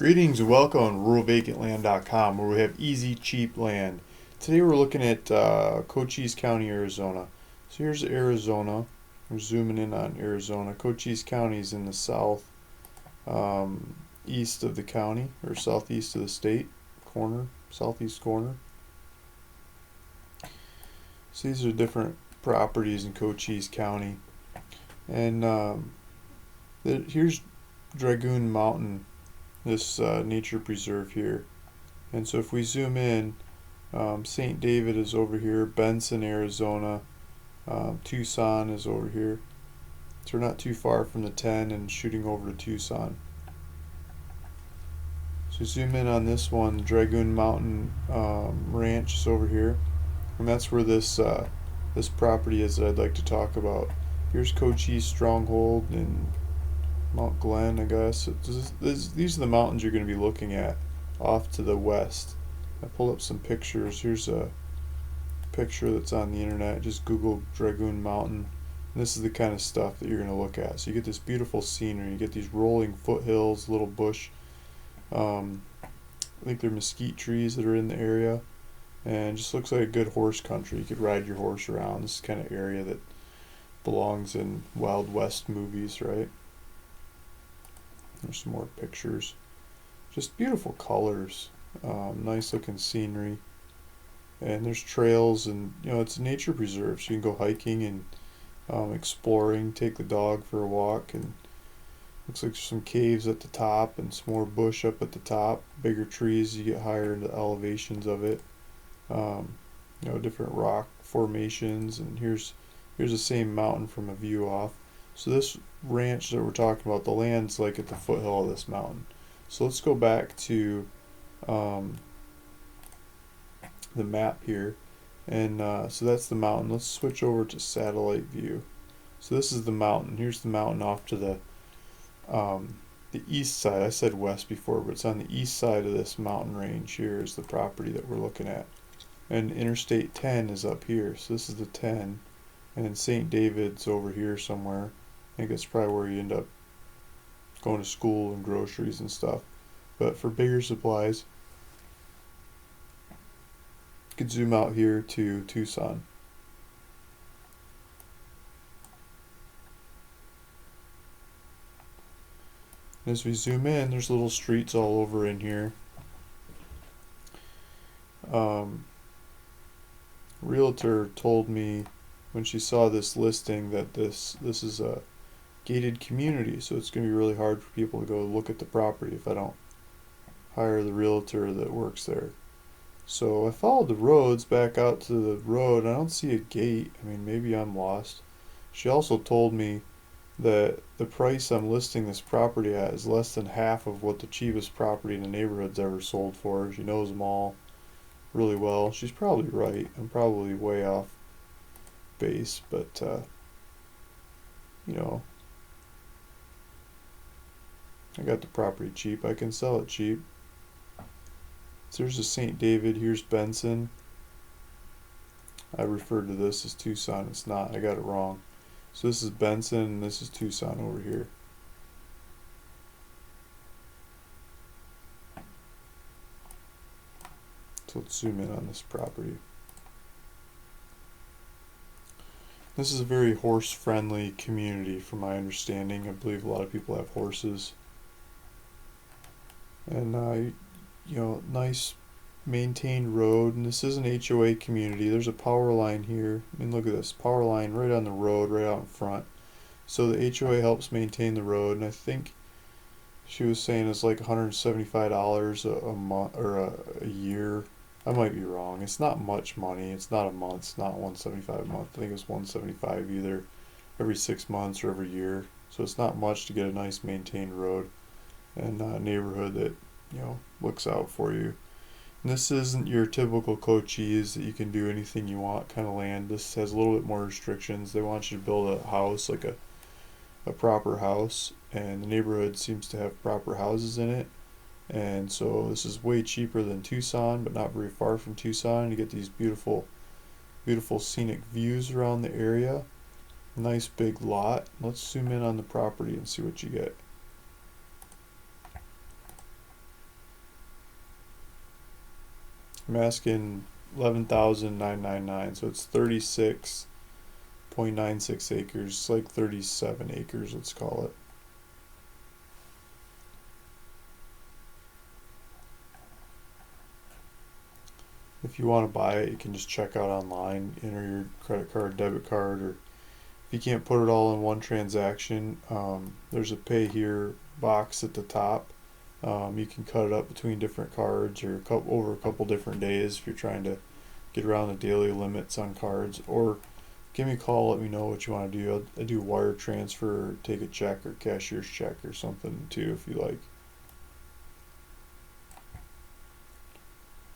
Greetings and welcome on ruralvacantland.com, where we have easy, cheap land. Today we're looking at Cochise County, Arizona. So here's Arizona. We're zooming in on Arizona. Cochise County is in the south east of the county, or southeast of the state corner, southeast corner. So these are different properties in Cochise County. And here's Dragoon Mountain, this nature preserve here. And so if we zoom in, St. David is over here, Benson, Arizona, Tucson is over here. So we're not too far from the 10 and shooting over to Tucson. So zoom in on this one, Dragoon Mountain Ranch is over here. And that's where this property is that I'd like to talk about. Here's Cochise Stronghold and Mount Glen, I guess. These are the mountains you're going to be looking at off to the west. I pulled up some pictures. Here's a picture that's on the internet. Just Google Dragoon Mountain. And this is the kind of stuff that you're going to look at. So you get this beautiful scenery. You get these rolling foothills, little bush. I think they're mesquite trees that are in the area. And it just looks like a good horse country. You could ride your horse around. This is the kind of area that belongs in Wild West movies, right? There's some more pictures. Just beautiful colors. Nice looking scenery. And there's trails, and it's a nature preserve, so you can go hiking and exploring, take the dog for a walk, and looks like there's some caves at the top and some more bush up at the top. Bigger trees, you get higher into elevations of it. Different rock formations, and here's the same mountain from a view off. So this ranch that we're talking about, the land's like at the foothill of this mountain. So let's go back to the map here, and so that's the mountain. Let's switch over to satellite view. So this is the mountain. Here's the mountain off to the east side. I said west before, but it's on the east side of this mountain range. Here is the property that we're looking at, and Interstate 10 is up here. So this is the 10, and then St. David's over here somewhere. I think that's probably where you end up going to school and groceries and stuff. But for bigger supplies, you could zoom out here to Tucson. As we zoom in, there's little streets all over in here. Realtor told me when she saw this listing that this is a gated community, so it's going to be really hard for people to go look at the property if I don't hire the realtor that works there. So I followed the roads back out to the road, and I don't see a gate. I mean, maybe I'm lost. She also told me that the price I'm listing this property at is less than half of what the cheapest property in the neighborhood's ever sold for. She knows them all really well. She's probably right. I'm probably way off base, but I got the property cheap. I can sell it cheap. So there's a St. David. Here's Benson. I referred to this as Tucson. It's not. I got it wrong. So this is Benson, and this is Tucson over here. So let's zoom in on this property. This is a very horse-friendly community from my understanding. I believe a lot of people have horses. And nice maintained road, and this is an HOA community. There's a power line here. I mean, look at this power line right on the road, right out in front. So the HOA helps maintain the road, and I think she was saying it's like $175 a month or a year. I might be wrong. It's not much money. It's not a month. It's not $175 a month. I think it's $175 either every 6 months or every year. So it's not much to get a nice maintained road and a neighborhood that looks out for you. And this isn't your typical Cochise that you can do anything you want kind of land. This has a little bit more restrictions. They want you to build a house, like a proper house, and the neighborhood seems to have proper houses in it. And so this is way cheaper than Tucson, but not very far from Tucson. You get these beautiful scenic views around the area. Nice big lot. Let's zoom in on the property and see what you get. I'm asking 11,999, so it's 36.96 acres. It's like 37 acres, let's call it. If you want to buy it, you can just check out online, enter your credit card, debit card, or if you can't put it all in one transaction, there's a pay here box at the top. You can cut it up between different cards or over a couple different days if you're trying to get around the daily limits on cards. Or give me a call, let me know what you want to do. I do wire transfer, or take a check or cashier's check or something too if you like.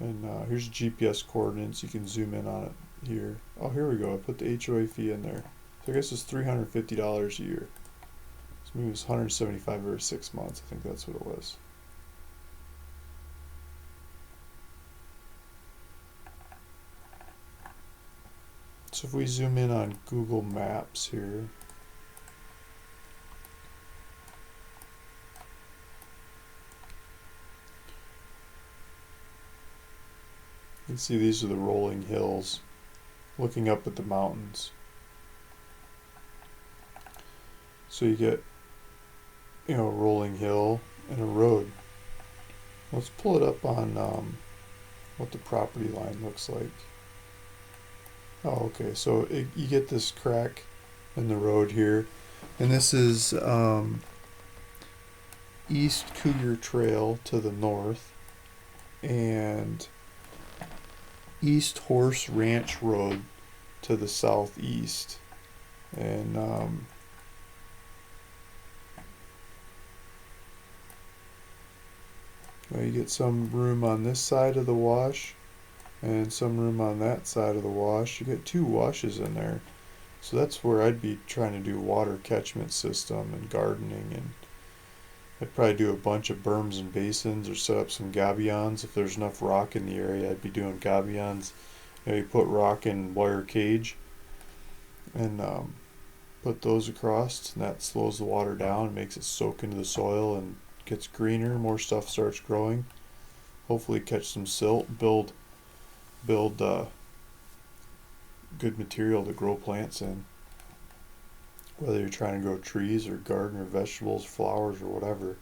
And here's GPS coordinates. You can zoom in on it here. Oh, here we go. I put the HOA fee in there. So I guess it's $350 a year. So maybe it's 175 over 6 months. I think that's what it was. So if we zoom in on Google Maps here, you can see these are the rolling hills looking up at the mountains. So you get, a rolling hill and a road. Let's pull it up on what the property line looks like. Oh, okay, so you get this crack in the road here, and this is East Cougar Trail to the north and East Horse Ranch Road to the southeast. And you get some room on this side of the wash and some room on that side of the wash. You get 2 washes in there. So that's where I'd be trying to do water catchment system and gardening, and I'd probably do a bunch of berms and basins or set up some gabions. If there's enough rock in the area, I'd be doing gabions. You put rock in wire cage and put those across, and that slows the water down and makes it soak into the soil and gets greener, more stuff starts growing. Hopefully catch some silt, build good material to grow plants in. Whether you're trying to grow trees or garden or vegetables, flowers or whatever.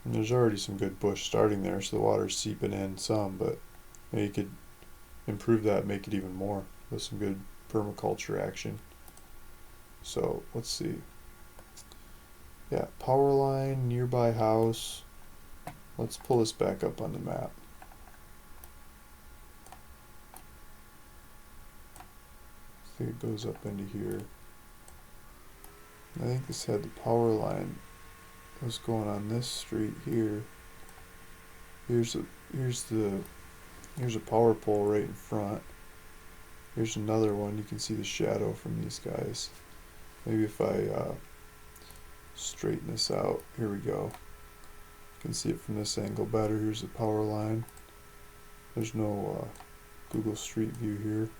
And there's already some good bush starting there, so the water's seeping in some, but maybe you could improve that, make it even more with some good permaculture action. So let's see. Yeah, power line, nearby house. Let's pull this back up on the map. I think it goes up into here. I think this had the power line that was going on this street here. Here's a power pole right in front. Here's another one. You can see the shadow from these guys. Maybe if I straighten this out. Here we go. You can see it from this angle better. Here's the power line. There's no Google Street View here.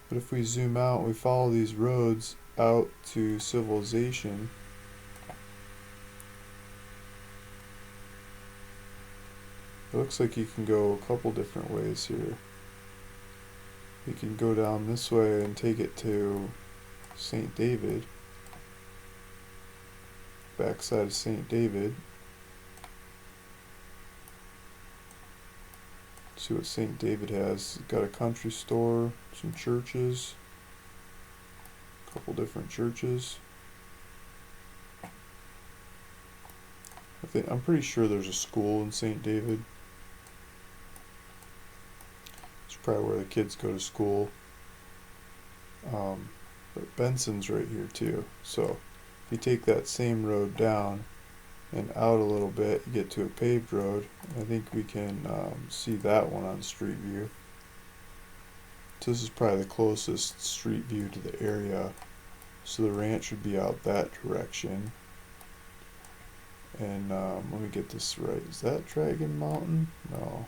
But if we zoom out, we follow these roads out to civilization. It looks like you can go a couple different ways here. You can go down this way and take it to St. David. Backside of St. David. See what St. David has. It's got a country store, some churches, a couple different churches. I'm pretty sure there's a school in St. David. It's probably where the kids go to school. But Benson's right here too. So if you take that same road down and out a little bit, you get to a paved road. I think we can see that one on Street View. So this is probably the closest street view to the area. So the ranch would be out that direction. And let me get this right. Is that Dragon Mountain? No.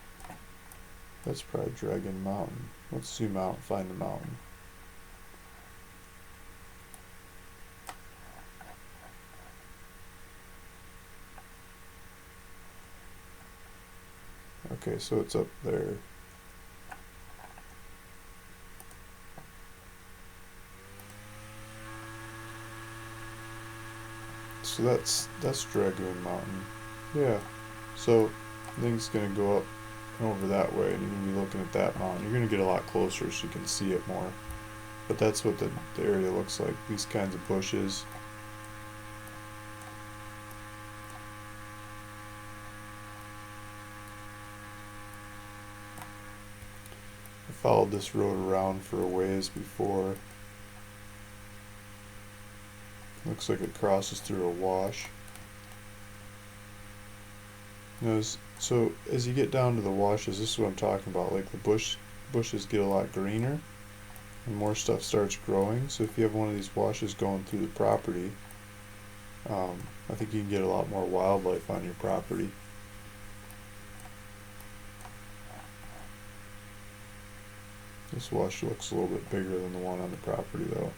That's probably Dragon Mountain. Let's zoom out and find the mountain. Okay, so it's up there. So that's Dragoon Mountain. Yeah. So I think it's gonna go up and over that way, and you're gonna be looking at that mountain. You're gonna get a lot closer so you can see it more. But that's what the area looks like. These kinds of bushes. I followed this road around for a ways before. Looks like it crosses through a wash. So as you get down to the washes, this is what I'm talking about. Like the bushes get a lot greener and more stuff starts growing. So if you have one of these washes going through the property, I think you can get a lot more wildlife on your property. This wash looks a little bit bigger than the one on the property though.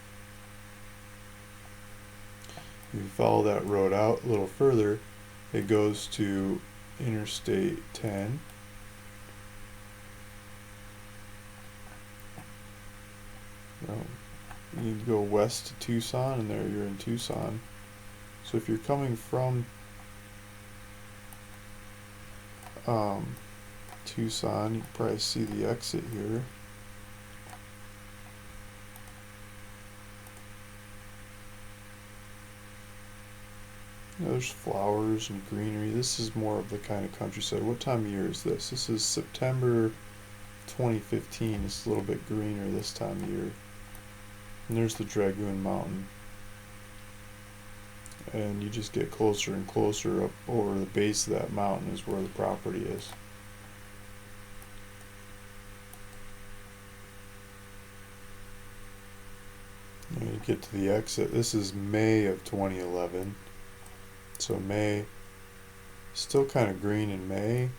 If you follow that road out a little further, it goes to Interstate 10. You need to go west to Tucson, and there you're in Tucson. So if you're coming from Tucson, you can probably see the exit here. There's flowers and greenery. This is more of the kind of countryside. What time of year is this? This is September 2015. It's a little bit greener this time of year. And there's the Dragoon Mountain. And you just get closer and closer up over the base of that mountain is where the property is. And you get to the exit. This is May of 2011. So May, still kind of green in May.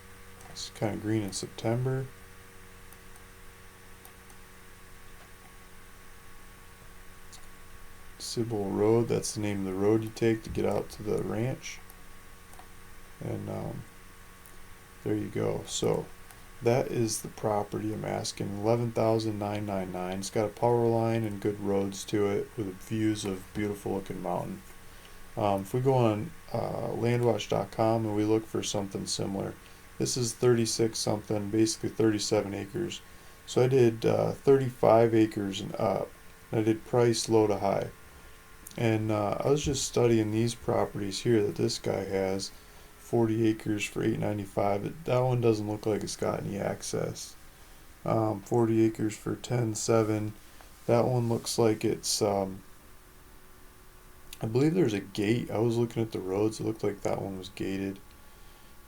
It's kind of green in September. Sybil Road, that's the name of the road you take to get out to the ranch. And there you go. So that is the property I'm asking. $11,999. It's got a power line and good roads to it with views of beautiful looking mountain. If we go on landwatch.com and we look for something similar, this is 36 something, basically 37 acres. So I did 35 acres and up. And I did price low to high. And I was just studying these properties here that this guy has, 40 acres for $895. That one doesn't look like it's got any access. 40 acres for $10,700. That one looks like it's I believe there's a gate. I was looking at the roads. It looked like that one was gated.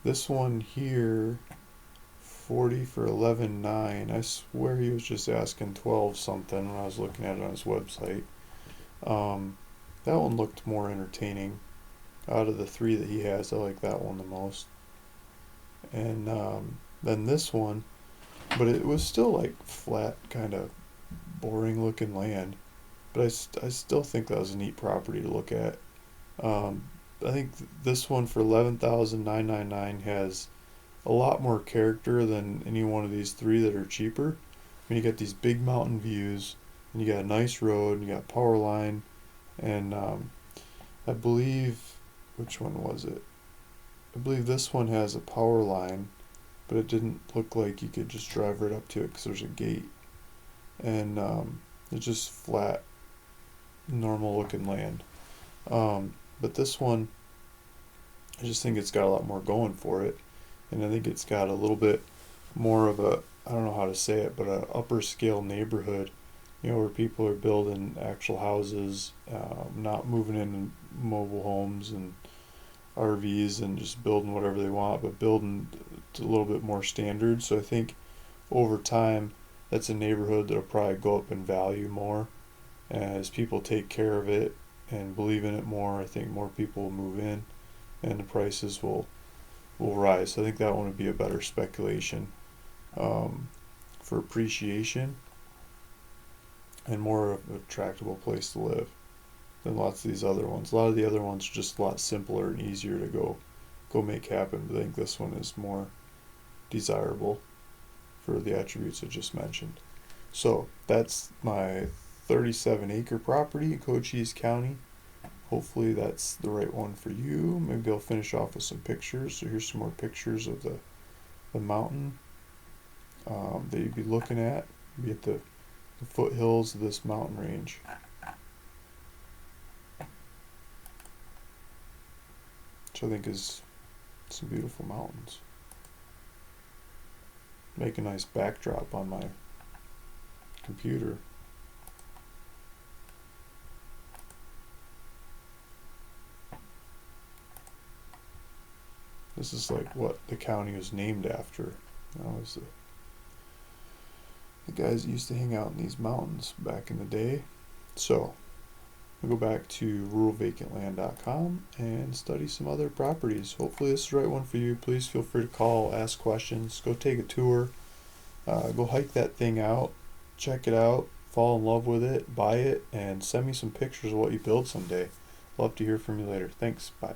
This one here, 40 for 11,900. I swear he was just asking 12 something when I was looking at it on his website. That one looked more entertaining. Out of the three that he has, I like that one the most. And then this one, but it was still like flat, kind of boring looking land. But I still think that was a neat property to look at. I think this one for 11,999 has a lot more character than any one of these three that are cheaper. I mean, you got these big mountain views, and you got a nice road, and you got power line, and I believe, which one was it? I believe this one has a power line, but it didn't look like you could just drive right up to it because there's a gate. And it's just flat, normal looking land. But this one, I just think it's got a lot more going for it. And I think it's got a little bit more of a, I don't know how to say it, but an upper scale neighborhood, where people are building actual houses, not moving in mobile homes and RVs and just building whatever they want, but building to a little bit more standard. So I think over time, that's a neighborhood that'll probably go up in value more as people take care of it and believe in it more. I think more people will move in and the prices will rise. So I think that one would be a better speculation for appreciation and more of a tractable place to live than lots of these other ones. A lot of the other ones are just a lot simpler and easier to go make happen, but I think this one is more desirable for the attributes I just mentioned. So that's my 37-acre property in Cochise County. Hopefully that's the right one for you. Maybe I'll finish off with some pictures. So here's some more pictures of the mountain that you'd be looking at. Be at the foothills of this mountain range. Which I think is some beautiful mountains. Make a nice backdrop on my computer. This is like what the county was named after. That was the guys that used to hang out in these mountains back in the day. So we'll go back to ruralvacantland.com and study some other properties. Hopefully this is the right one for you. Please feel free to call, ask questions, go take a tour, go hike that thing out, check it out, fall in love with it, buy it, and send me some pictures of what you build someday. Love to hear from you later. Thanks. Bye.